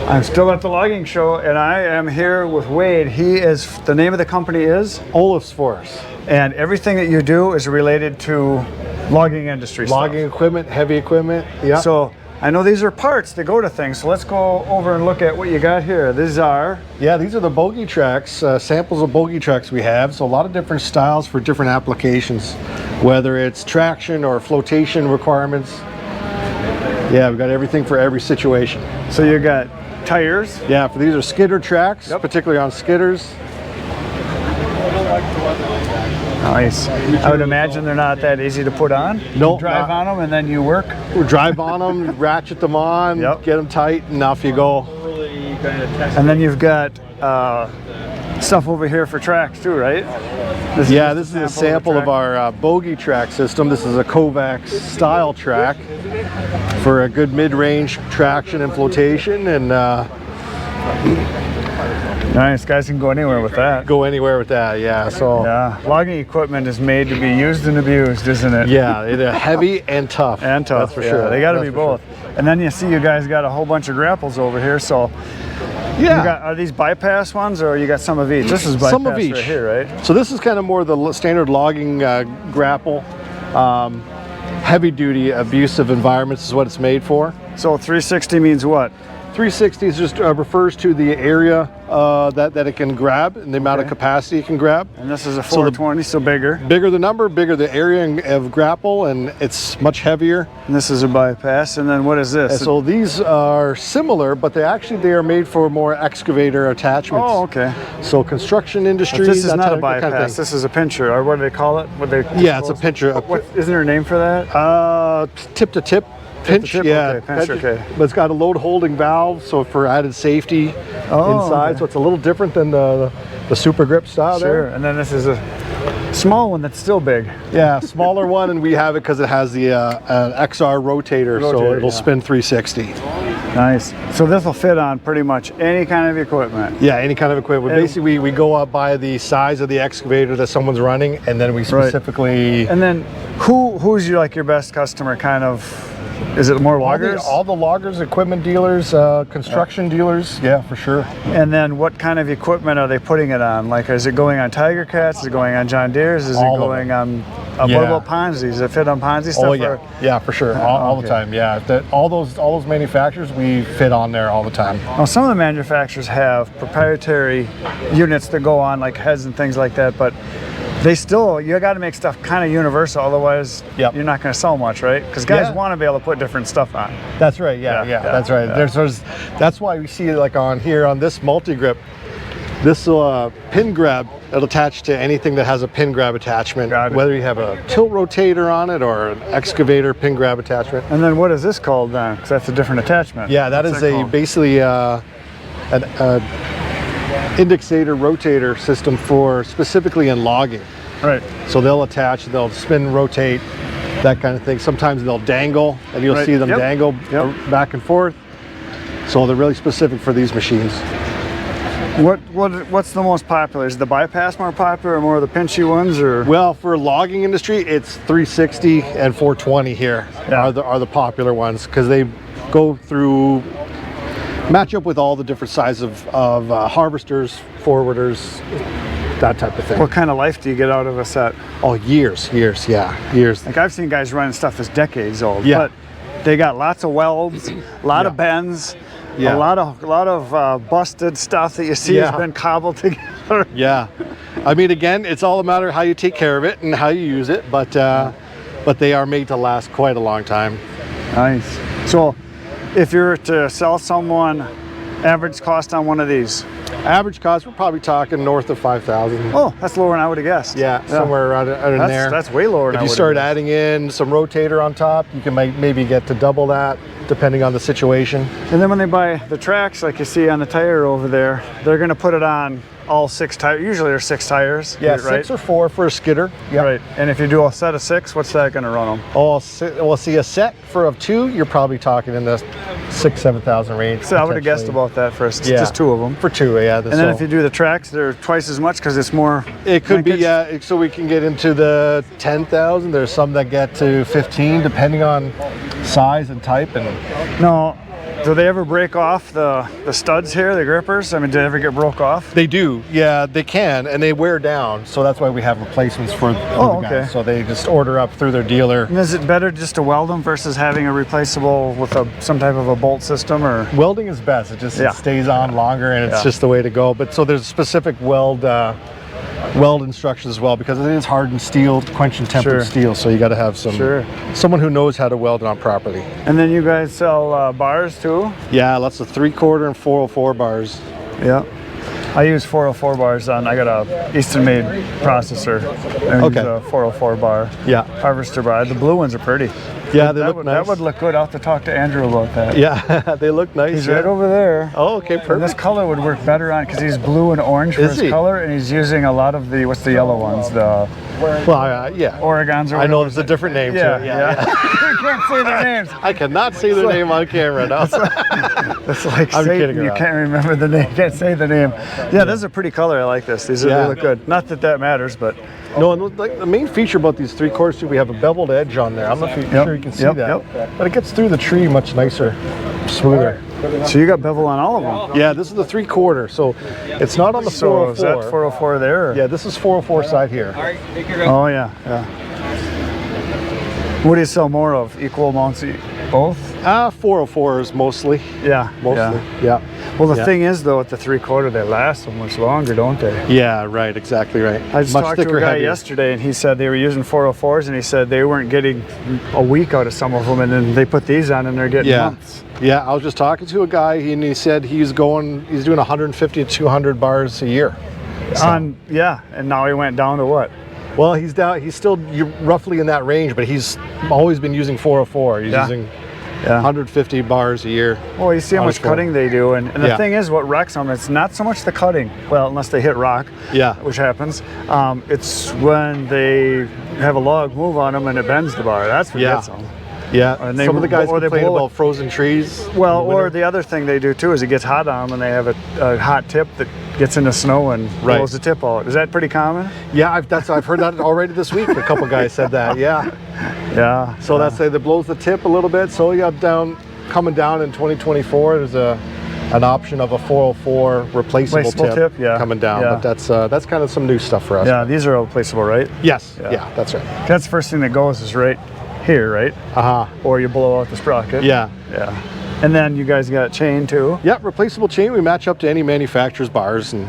I'm still at the logging show, and I am here with Wade. The name of the company is? Olaf's Force. And everything that you do is related to logging industry Logging stuff. equipment, heavy equipment, yeah. So I know these are parts that go to things, so let's go over and look at what you got here. These are? Yeah, these are the bogey tracks, samples of bogey tracks we have. So a lot of different styles for different applications, whether it's traction or flotation requirements. Yeah, we've got everything for every situation. So you got tires? Yeah, for these are skidder tracks, particularly on skidders. Nice. I would imagine they're not that easy to put on. No, you drive on them and then you work? We drive on them, ratchet them on, get them tight, and off you go. And then you've got stuff over here for tracks too, right? This is a sample of our bogey track system. This is a Kovacs style track for a good mid-range traction and flotation, and nice. Guys can go anywhere with that. Go anywhere with that, yeah. So yeah, logging equipment is made to be used and abused, isn't it? Yeah, it's heavy and tough. And tough, that's for sure. They got to be both. Sure. And then you see you guys got a whole bunch of grapples over here. So yeah, are these bypass ones, or you got some of each? This is bypass some of each right here, right? So this is kind of more the standard logging grapple. Heavy duty abusive environments is what it's made for. So 360 means what? 360 is just refers to the area that it can grab and the amount of capacity it can grab. And this is a 420, so bigger. Bigger the number, bigger the area of grapple, and it's much heavier. And this is a bypass. And then what is this? And so these are similar, but they are made for more excavator attachments. Oh, okay. So construction industry. But this is not a bypass. Kind of this is a pincher, or what do they call it? Yeah, it's a pincher. Isn't there a name for that? Tip to tip. Pinch, yeah, okay, pinch, okay. But it's got a load holding valve, so for added safety inside. Okay. So it's a little different than the super grip style. Sure. There. And then this is a small one that's still big. Yeah, smaller one, and we have it because it has the XR rotator, so it'll spin 360. Nice. So this will fit on pretty much any kind of equipment. Yeah, any kind of equipment. Basically, we go up by the size of the excavator that someone's running, and then we specifically. Right. And then who's your best customer kind of? Is it more loggers? All the loggers, equipment dealers, construction dealers. Yeah, for sure. And then what kind of equipment are they putting it on? Like, is it going on Tiger Cats? Is it going on John Deere's? Is it going on, what about Ponzi's? Does it fit on Ponzi stuff? Oh, yeah. Yeah, for sure. All the time, yeah. All those manufacturers, we fit on there all the time. Now, some of the manufacturers have proprietary units that go on, like heads and things like that, but you got to make stuff kind of universal, otherwise you're not going to sell much, right? Because guys want to be able to put different stuff on. That's right. Yeah, that's right. Yeah. That's why we see like on this multi-grip, this pin grab, it'll attach to anything that has a pin grab attachment, whether you have a tilt rotator on it or an excavator pin grab attachment. And then what is this called then? Because that's a different attachment. Yeah, that's basically an indexator rotator system for specifically in logging. Right. So they'll attach, they'll spin, rotate, that kind of thing. Sometimes they'll dangle, and you'll see them dangle back and forth. So they're really specific for these machines. What's the most popular? Is the bypass more popular, or more of the pinchy ones, or? Well, for logging industry, it's 360 and 420 here are the popular ones, because they go through, match up with all the different sizes of harvesters, forwarders, that type of thing. What kind of life do you get out of a set? Oh, years. Like I've seen guys running stuff that's decades old, but they got lots of welds, a lot of bends, a lot of busted stuff that you see has been cobbled together. Yeah, I mean, again, it's all a matter of how you take care of it and how you use it, but they are made to last quite a long time. Nice. So, if you were to sell someone, average cost on one of these? Average cost, we're probably talking north of 5,000. Oh, that's lower than I would have guessed. Yeah, somewhere around in there. That's way lower than I would have guessed. If you start adding in some rotator on top, you can maybe get to double that, depending on the situation. And then when they buy the tracks, like you see on the tire over there, they're going to put it on all 6 tires. Usually there's 6 tires. Yeah, right? 6 or 4 for a skidder. Yep. Right. And if you do a set of 6, what's that going to run them? Oh, well, see, a set of 2, you're probably talking in the 6,000-7,000 range. So I would have guessed about that for just 2 of them. For 2, yeah. And then if you do the tracks, they're twice as much because it's more. It could be, so we can get into the 10,000. There's some that get to 15, depending on size and type. And no, Do they ever break off the studs here, the grippers? I mean, do they ever get broke off? They do, yeah, they can, and they wear down. So that's why we have replacements for the guys. So they just order up through their dealer. And is it better just to weld them versus having a replaceable with some type of a bolt system, or? Welding is best. It just stays on longer, and it's just the way to go. But so there's specific weld instructions as well, because it is hardened steel, quench and tempered steel. So you got to have someone who knows how to weld it on properly. And then you guys sell bars too? Yeah, lots of 3/4 and 404 bars. Yeah. I use 404 bars on. I got a Easton made processor. I use a 404 bar. Yeah. Harvester bar. The blue ones are pretty. Yeah, they look nice. That would look good. I'll have to talk to Andrew about that. Yeah, they look nice. He's right over there. Oh, okay, perfect. And this color would work better on, because he's blue and orange for his color, and he's using a lot of the, what's the yellow ones? The Oregons or whatever. I know there's a different name yeah, to it. Yeah. You can't say their names. I cannot say their name on camera now. That's like I'm Satan. kidding You around. can't remember the name. You can't say the name. Yeah, this is a pretty color. I like this. These they look good. Not that that matters, but. No, and like the main feature about these 3/4 too, we have a beveled edge on there. I'm not sure you can see that, but it gets through the tree much nicer, smoother. So you got bevel on all of them? Yeah, this is the 3/4, so it's not on the 404. Is that 404 there? Or? Yeah, this is 404 side here. Oh yeah, yeah. What do you sell more of? Equal amounts, both? 404s mostly. Yeah, mostly. Yeah. Well, the thing is, though, at the 3/4, they last so much longer, don't they? Yeah, right. Exactly right. I just talked to a guy yesterday, and he said they were using 404s, and he said they weren't getting a week out of some of them, and then they put these on, and they're getting months. Yeah, I was just talking to a guy, and he said he's doing 150 to 200 bars a year. So. And now he went down to what? Well, he's still roughly in that range, but he's always been using 404. He's using 150 bars a year. Well, you see how much cutting they do, and the thing is, what wrecks them, it's not so much the cutting, well, unless they hit rock, which happens. It's when they have a log move on them and it bends the bar. That's what gets them. Yeah, and some of the guys complain about frozen trees. Well, or the other thing they do too is it gets hot on them, and they have a hot tip that gets in the snow and blows the tip out. Is that pretty common? Yeah, I've heard that already this week. A couple guys said that. Yeah. Yeah. So that's that blows the tip a little bit. So you got coming down in 2024. There's an option of a 404 replaceable tip coming down. But that's kind of some new stuff for us. Yeah, these are replaceable, right? Yes. Yeah, that's right. That's the first thing that goes is right here, right? Or you blow out the sprocket. Yeah. Yeah. And then you guys got chain too? Yep, replaceable chain. We match up to any manufacturer's bars. And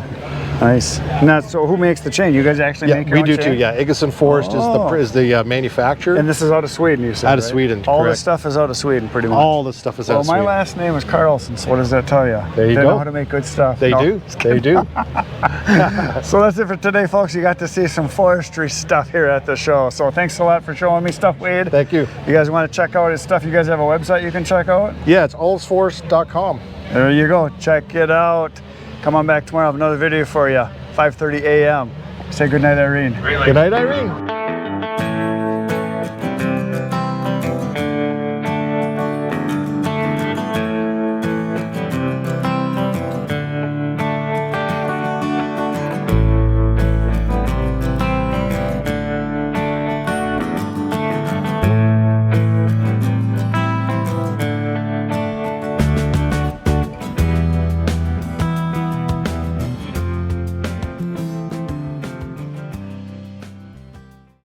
nice. And so who makes the chain? You guys actually make your own chain? We do too, yeah. Iggesund Forest is the manufacturer. And this is out of Sweden, you said, Out of Sweden, All correct. this stuff is out of Sweden, pretty much. All this stuff is out of Sweden. Well, my last name is Carlson, so what does that tell you? There you go. They know how to make good stuff. They do. They do. So that's it for today, folks. You got to see some forestry stuff here at the show. So thanks a lot for showing me stuff, Wade. Thank you. You guys want to check out his stuff? You guys have a website you can check out? Yeah, it's allsforest.com. There you go. Check it out. Come on back tomorrow. I have another video for you. 5:30 a.m. Say goodnight, Irene. Good night, Irene.